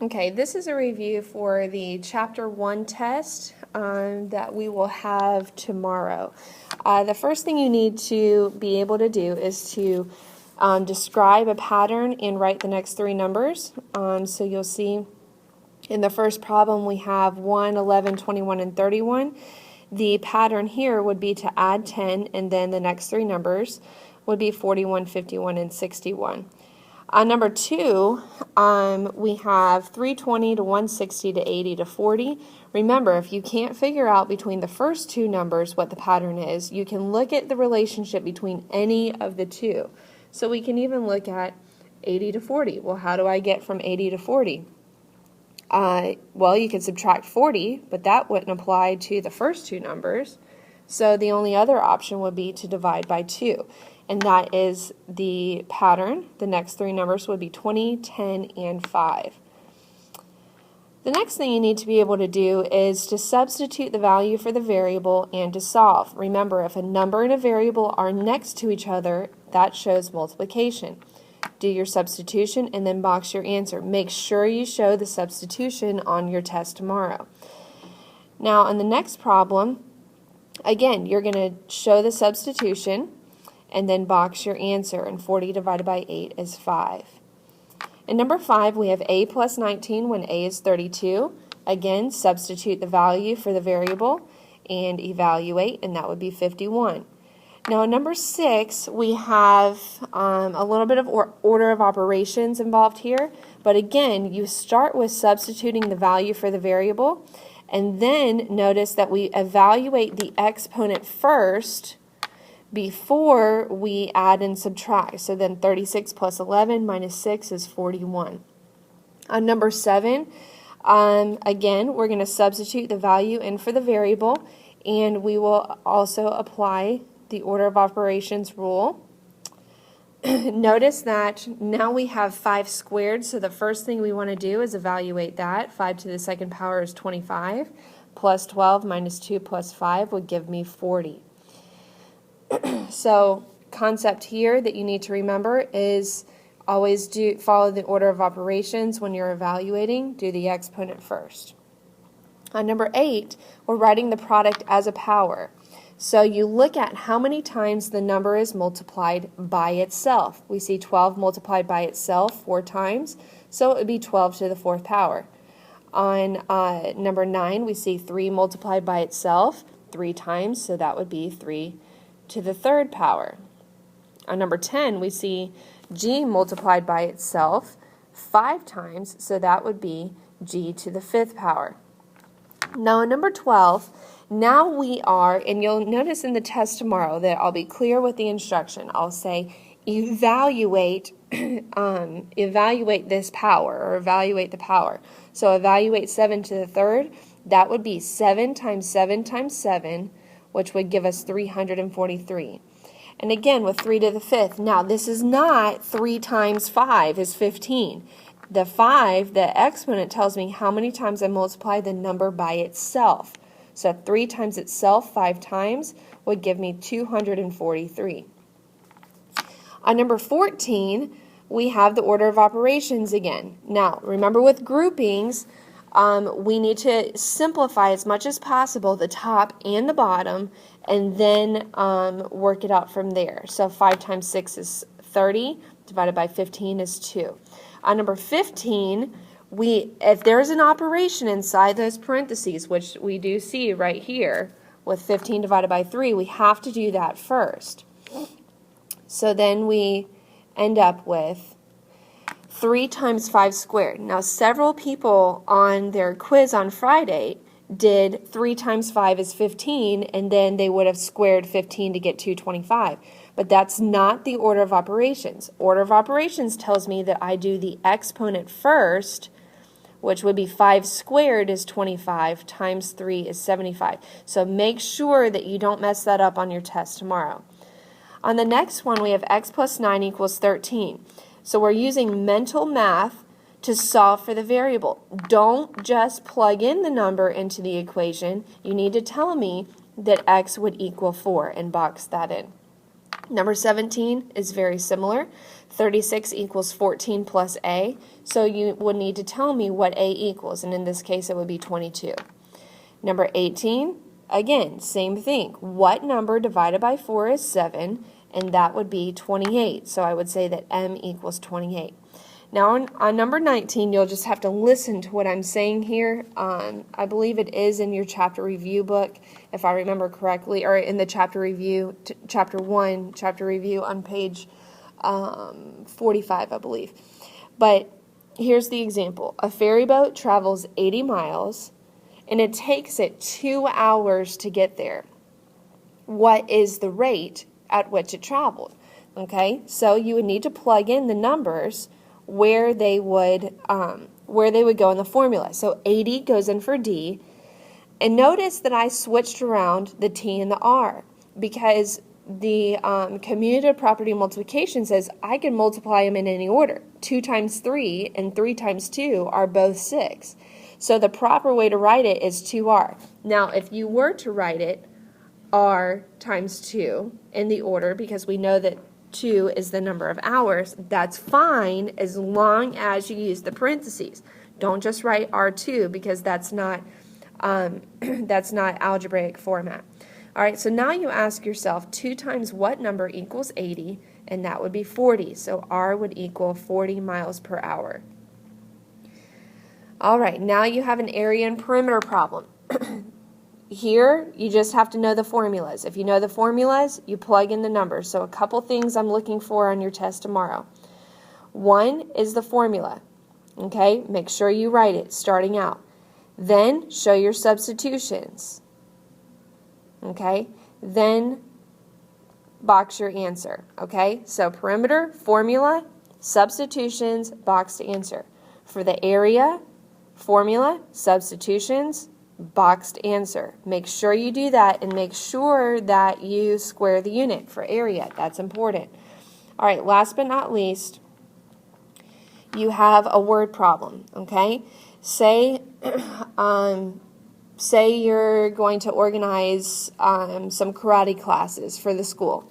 Okay, this is a review for the Chapter 1 test that we will have tomorrow. The first thing you need to be able to do is to describe a pattern and write the next three numbers. So you'll see in the first problem we have 1, 11, 21, and 31. The pattern here would be to add 10, and then the next three numbers would be 41, 51, and 61. Number 2, we have 320 to 160 to 80 to 40. Remember, if you can't figure out between the first two numbers what the pattern is, you can look at the relationship between any of the two. So we can even look at 80 to 40. Well, how do I get from 80 to 40? Well, you could subtract 40, but that wouldn't apply to the first two numbers. So the only other option would be to divide by 2. And that is the pattern. The next three numbers would be 20, 10, and 5. The next thing you need to be able to do is to substitute the value for the variable and to solve. Remember, if a number and a variable are next to each other, that shows multiplication. Do your substitution and then box your answer. Make sure you show the substitution on your test tomorrow. Now, on the next problem, again, you're going to show the substitution and then box your answer, and 40 divided by 8 is 5. In number 5, we have a plus 19 when a is 32. Again, substitute the value for the variable and evaluate, and that would be 51. Now in number 6, we have a little bit of order of operations involved here, but again, you start with substituting the value for the variable, and then notice that we evaluate the exponent first before we add and subtract. So then 36 plus 11 minus 6 is 41. On number 7, again, we're going to substitute the value in for the variable, and we will also apply the order of operations rule. Notice that now we have 5 squared, so the first thing we want to do is evaluate that. 5 to the second power is 25, plus 12 minus 2 plus 5 would give me 40. So concept here that you need to remember is always follow the order of operations when you're evaluating. Do the exponent first. On number 8, we're writing the product as a power. So you look at how many times the number is multiplied by itself. We see 12 multiplied by itself 4 times, so it would be 12 to the 4th power. On number 9, we see 3 multiplied by itself 3 times, so that would be 3 to the 3rd power. On number 10, we see g multiplied by itself 5 times, so that would be g to the 5th power. Now in number 12, now we are, and you'll notice in the test tomorrow that I'll be clear with the instruction. I'll say evaluate evaluate this power, or evaluate the power. So evaluate 7 to the 3rd, that would be 7 times 7 times 7, which would give us 343. And again, with 3 to the 5th. Now, this is not 3 times 5 is 15. The 5, the exponent, tells me how many times I multiply the number by itself. So 3 times itself 5 times would give me 243. On number 14, we have the order of operations again. Now, remember with groupings, we need to simplify as much as possible the top and the bottom, and then work it out from there. So 5 times 6 is 30, divided by 15 is 2. On number 15, if there's an operation inside those parentheses, which we do see right here, with 15 divided by 3, we have to do that first. So then we end up with 3 times 5 squared. Now, several people on their quiz on Friday did 3 times 5 is 15, and then they would have squared 15 to get 225. But that's not the order of operations. Order of operations tells me that I do the exponent first, which would be 5 squared is 25, times 3 is 75. So make sure that you don't mess that up on your test tomorrow. On the next one, we have x plus 9 equals 13. So we're using mental math to solve for the variable. Don't just plug in the number into the equation. You need to tell me that x would equal 4 and box that in. Number 17 is very similar. 36 equals 14 plus A, so you would need to tell me what A equals, and in this case it would be 22. Number 18, again, same thing. What number divided by 4 is 7? And that would be 28. So I would say that M equals 28. Now on number 19, you'll just have to listen to what I'm saying here. I believe it is in your chapter review book, if I remember correctly, or in the chapter review, chapter 1, chapter review on page 45, I believe. But here's the example. A ferry boat travels 80 miles, and it takes it 2 hours to get there. What is the rate at which it traveled? Okay, so you would need to plug in the numbers where they would go in the formula. So 80 goes in for D, and notice that I switched around the T and the R because the commutative property multiplication says I can multiply them in any order. 2 times 3 and 3 times 2 are both 6. So the proper way to write it is 2R. Now, if you were to write it R times 2 in the order, because we know that 2 is the number of hours, that's fine as long as you use the parentheses. Don't just write R2 because that's not algebraic format. All right, so now you ask yourself 2 times what number equals 80, and that would be 40. So R would equal 40 miles per hour. All right, now you have an area and perimeter problem. Here, you just have to know the formulas. If you know the formulas, you plug in the numbers. So a couple things I'm looking for on your test tomorrow. One is the formula. Okay, make sure you write it starting out. Then show your substitutions. Okay, then box your answer. Okay, so perimeter, formula, substitutions, boxed answer. For the area, formula, substitutions, boxed answer. Make sure you do that, and make sure that you square the unit for area. That's important. All right, last but not least, you have a word problem, okay? Say you're going to organize some karate classes for the school,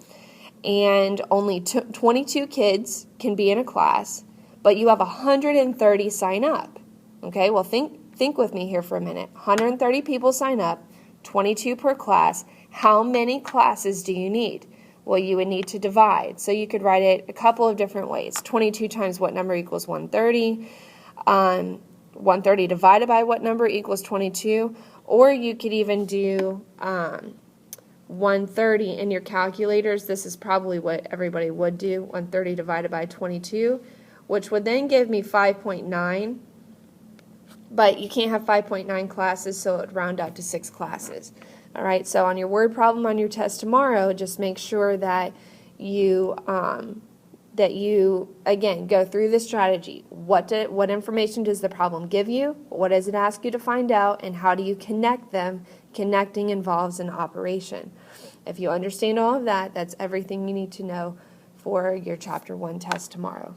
and only 22 kids can be in a class, but you have 130 sign up. Okay, well, think with me here for a minute. 130 people sign up, 22 per class. How many classes do you need? Well, you would need to divide. So you could write it a couple of different ways. 22 times what number equals 130? 130 divided by what number equals 22? Or you could even do 130 in your calculators. This is probably what everybody would do, 130 divided by 22, which would then give me 5.9. But you can't have 5.9 classes, so it would round out to 6 classes. All right, so on your word problem on your test tomorrow, just make sure that you again go through the strategy. What information does the problem give you? What does it ask you to find out? And how do you connect them? Connecting involves an operation. If you understand all of that, that's everything you need to know for your Chapter 1 test tomorrow.